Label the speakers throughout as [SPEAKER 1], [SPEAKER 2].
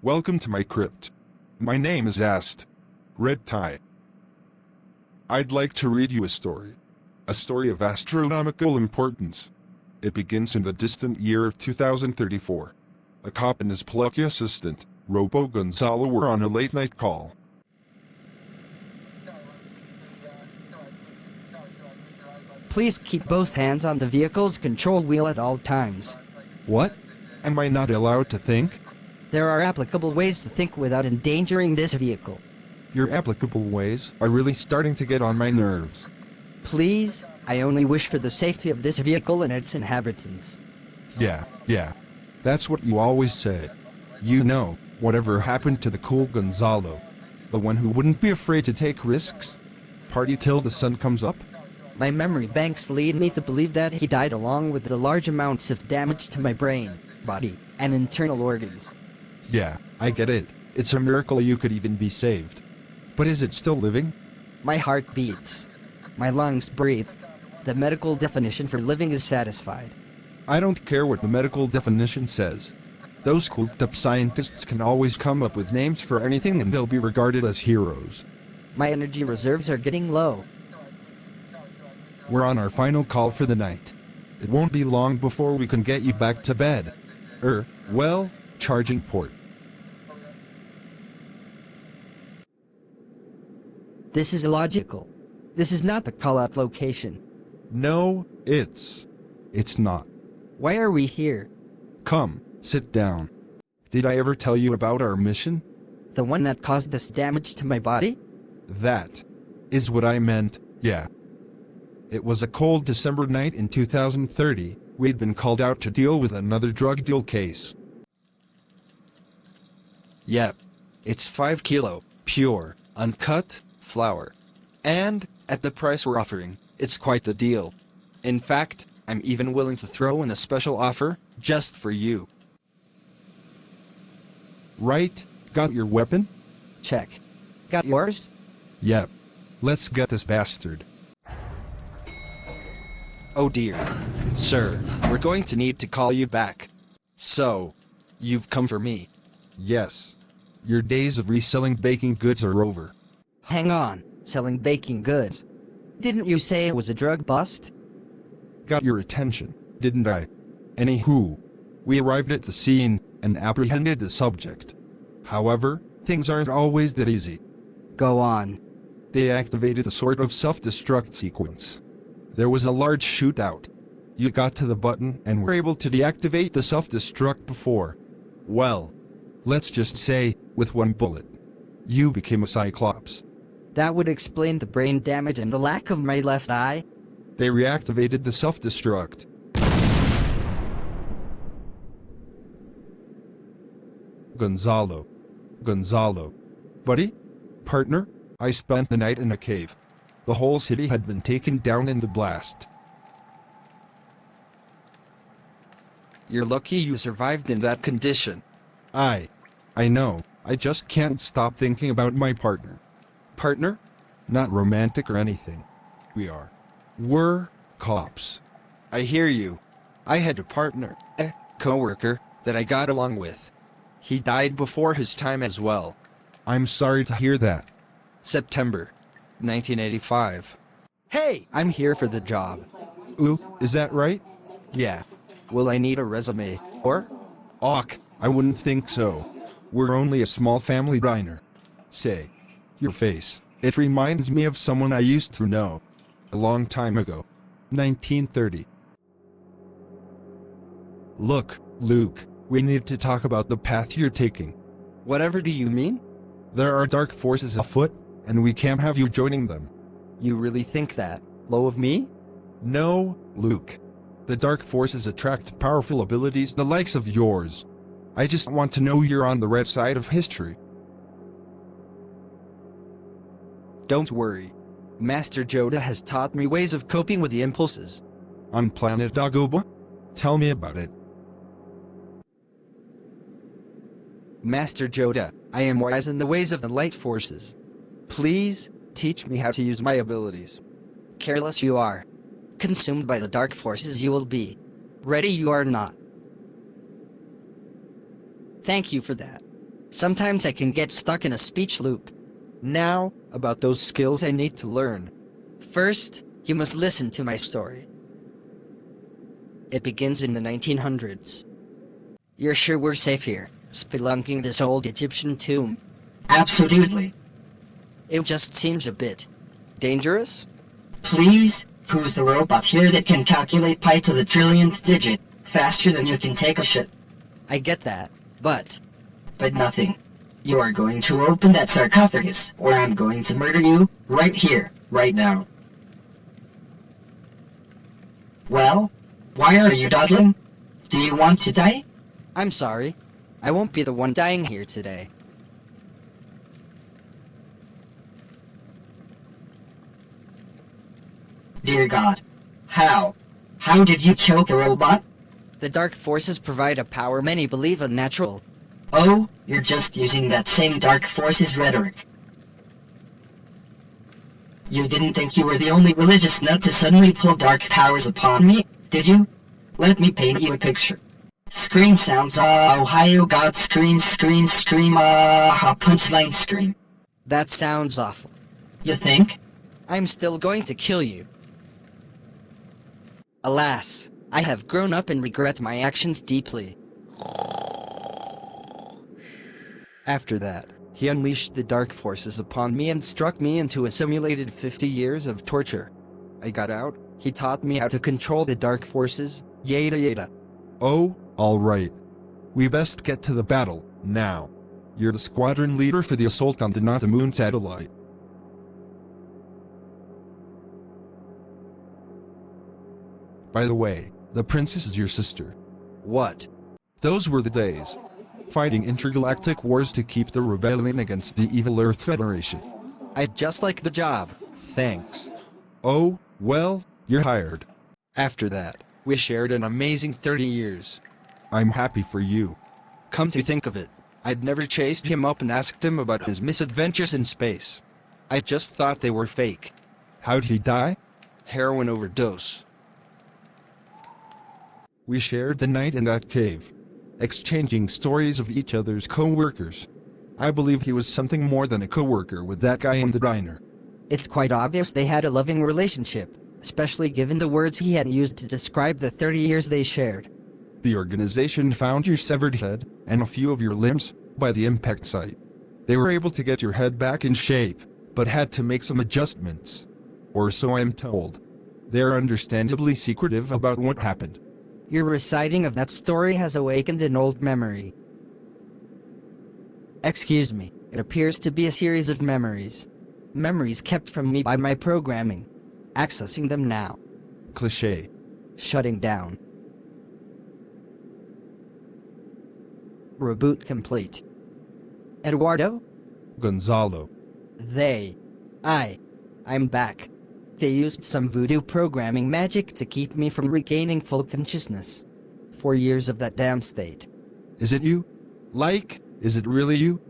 [SPEAKER 1] Welcome to my crypt. My name is Ast. Red Tie. I'd like to read you a story. A story of astronomical importance. It begins in the distant year of 2034. A cop and his plucky assistant, Robo Gonzalo, were on a late-night call.
[SPEAKER 2] Please keep both hands on the vehicle's control wheel at all times.
[SPEAKER 1] What? Am I not allowed to think?
[SPEAKER 2] There are applicable ways to think without endangering this vehicle.
[SPEAKER 1] Your applicable ways are really starting to get on my nerves.
[SPEAKER 2] Please, I only wish for the safety of this vehicle and its inhabitants.
[SPEAKER 1] Yeah. That's what you always say. You know, whatever happened to the cool Gonzalo? The one who wouldn't be afraid to take risks? Party till the sun comes up?
[SPEAKER 2] My memory banks lead me to believe that he died along with the large amounts of damage to my brain, body, and internal organs.
[SPEAKER 1] Yeah, I get it. It's a miracle you could even be saved. But is it still living?
[SPEAKER 2] My heart beats. My lungs breathe. The medical definition for living is satisfied.
[SPEAKER 1] I don't care what the medical definition says. Those cooped-up scientists can always come up with names for anything and they'll be regarded as heroes.
[SPEAKER 2] My energy reserves are getting low.
[SPEAKER 1] We're on our final call for the night. It won't be long before we can get you back to bed. Charging port.
[SPEAKER 2] This is illogical. This is not the call-out location.
[SPEAKER 1] No, it's not.
[SPEAKER 2] Why are we here?
[SPEAKER 1] Come, sit down. Did I ever tell you about our mission?
[SPEAKER 2] The one that caused this damage to my body?
[SPEAKER 1] That is what I meant, yeah. It was a cold December night in 2030. We'd been called out to deal with another drug deal case. Yep, it's 5 kilo, pure, uncut, flour. And, at the price we're offering, it's quite the deal. In fact, I'm even willing to throw in a special offer, just for you. Right, got your weapon?
[SPEAKER 2] Check. Got yours?
[SPEAKER 1] Yep. Let's get this bastard. Oh dear. Sir, we're going to need to call you back. So, you've come for me. Yes. Your days of reselling baking goods are over.
[SPEAKER 2] Hang on, selling baking goods. Didn't you say it was a drug bust?
[SPEAKER 1] Got your attention, didn't I? Anywho, we arrived at the scene and apprehended the subject. However, things aren't always that easy.
[SPEAKER 2] Go on.
[SPEAKER 1] They activated a sort of self-destruct sequence. There was a large shootout. You got to the button and were able to deactivate the self-destruct before. Well, let's just say, with one bullet. You became a Cyclops.
[SPEAKER 2] That would explain the brain damage and the lack of my left eye.
[SPEAKER 1] They reactivated the self-destruct. Gonzalo. Buddy? Partner? I spent the night in a cave. The whole city had been taken down in the blast. You're lucky you survived in that condition. I know. I just can't stop thinking about my partner. Partner? Not romantic or anything. We're cops. I hear you. I had a partner, coworker, that I got along with. He died before his time as well. I'm sorry to hear that. September 1985.
[SPEAKER 2] Hey, I'm here for the job.
[SPEAKER 1] Ooh, is that right?
[SPEAKER 2] Yeah. Will I need a resume, or?
[SPEAKER 1] Awk, I wouldn't think so. We're only a small family diner. Say, your face. It reminds me of someone I used to know. A long time ago. 1930. Look, Luke, we need to talk about the path you're taking.
[SPEAKER 2] Whatever do you mean?
[SPEAKER 1] There are dark forces afoot, and we can't have you joining them.
[SPEAKER 2] You really think that? Low of me?
[SPEAKER 1] No, Luke. The dark forces attract powerful abilities the likes of yours. I just want to know you're on the right side of history.
[SPEAKER 2] Don't worry. Master Yoda has taught me ways of coping with the impulses.
[SPEAKER 1] On planet Dagobah? Tell me about it.
[SPEAKER 2] Master Yoda, I am wise in the ways of the light forces. Please, teach me how to use my abilities. Careless you are. Consumed by the dark forces you will be. Ready you are not. Thank you for that. Sometimes I can get stuck in a speech loop.
[SPEAKER 1] Now, about those skills I need to learn.
[SPEAKER 2] First, you must listen to my story. It begins in the 1900s. You're sure we're safe here, spelunking this old Egyptian tomb?
[SPEAKER 3] Absolutely.
[SPEAKER 2] It just seems a bit dangerous.
[SPEAKER 3] Please, who's the robot here that can calculate pi to the trillionth digit faster than you can take a shit?
[SPEAKER 2] I get that, but
[SPEAKER 3] Nothing. You are going to open that sarcophagus, or I'm going to murder you right here, right now. Well, why are you dawdling? Do you want to die?
[SPEAKER 2] I'm sorry. I won't be the one dying here today.
[SPEAKER 3] Dear God. How? How did you choke a robot?
[SPEAKER 2] The dark forces provide a power many believe unnatural.
[SPEAKER 3] Oh, you're just using that same dark forces rhetoric. You didn't think you were the only religious nut to suddenly pull dark powers upon me, did you? Let me paint you a picture. Scream sounds, Ohio God scream, scream, scream, punchline scream.
[SPEAKER 2] That sounds awful.
[SPEAKER 3] You think?
[SPEAKER 2] I'm still going to kill you. Alas, I have grown up and regret my actions deeply. After that, he unleashed the dark forces upon me and struck me into a simulated 50 years of torture. I got out, he taught me how to control the dark forces, yada yada.
[SPEAKER 1] Oh, alright. We best get to the battle, now. You're the squadron leader for the assault on the Not-a-Moon satellite. By the way, the princess is your sister.
[SPEAKER 2] What?
[SPEAKER 1] Those were the days. Fighting intergalactic wars to keep the rebellion against the evil Earth Federation.
[SPEAKER 2] I'd just like the job, thanks.
[SPEAKER 1] Oh, well, you're hired.
[SPEAKER 2] After that, we shared an amazing 30 years.
[SPEAKER 1] I'm happy for you.
[SPEAKER 2] Come to think of it, I'd never chased him up and asked him about his misadventures in space. I just thought they were fake.
[SPEAKER 1] How'd he die?
[SPEAKER 2] Heroin overdose.
[SPEAKER 1] We shared the night in that cave, exchanging stories of each other's co-workers. I believe he was something more than a co-worker with that guy in the diner.
[SPEAKER 2] It's quite obvious they had a loving relationship, especially given the words he had used to describe the 30 years they shared.
[SPEAKER 1] The organization found your severed head, and a few of your limbs, by the impact site. They were able to get your head back in shape, but had to make some adjustments. Or so I'm told. They're understandably secretive about what happened.
[SPEAKER 2] Your reciting of that story has awakened an old memory. Excuse me, it appears to be a series of memories. Memories kept from me by my programming. Accessing them now.
[SPEAKER 1] Cliché.
[SPEAKER 2] Shutting down. Reboot complete. Eduardo?
[SPEAKER 1] Gonzalo.
[SPEAKER 2] I'm back. They used some voodoo programming magic to keep me from regaining full consciousness. 4 years of that damn state.
[SPEAKER 1] Is it you? Like, is it really you?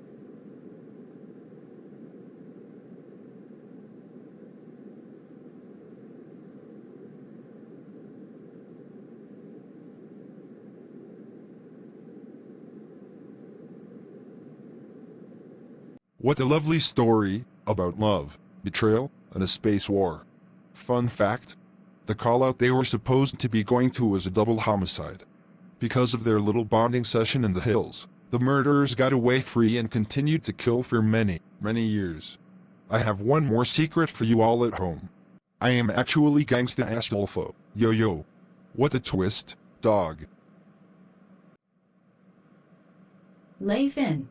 [SPEAKER 1] What a lovely story about love, betrayal, and a space war. Fun fact, the call-out they were supposed to be going to was a double homicide. Because of their little bonding session in the hills, the murderers got away free and continued to kill for many, many years. I have one more secret for you all at home. I am actually Gangsta Astolfo, yo. What a twist, dog.
[SPEAKER 4] Lei Fin.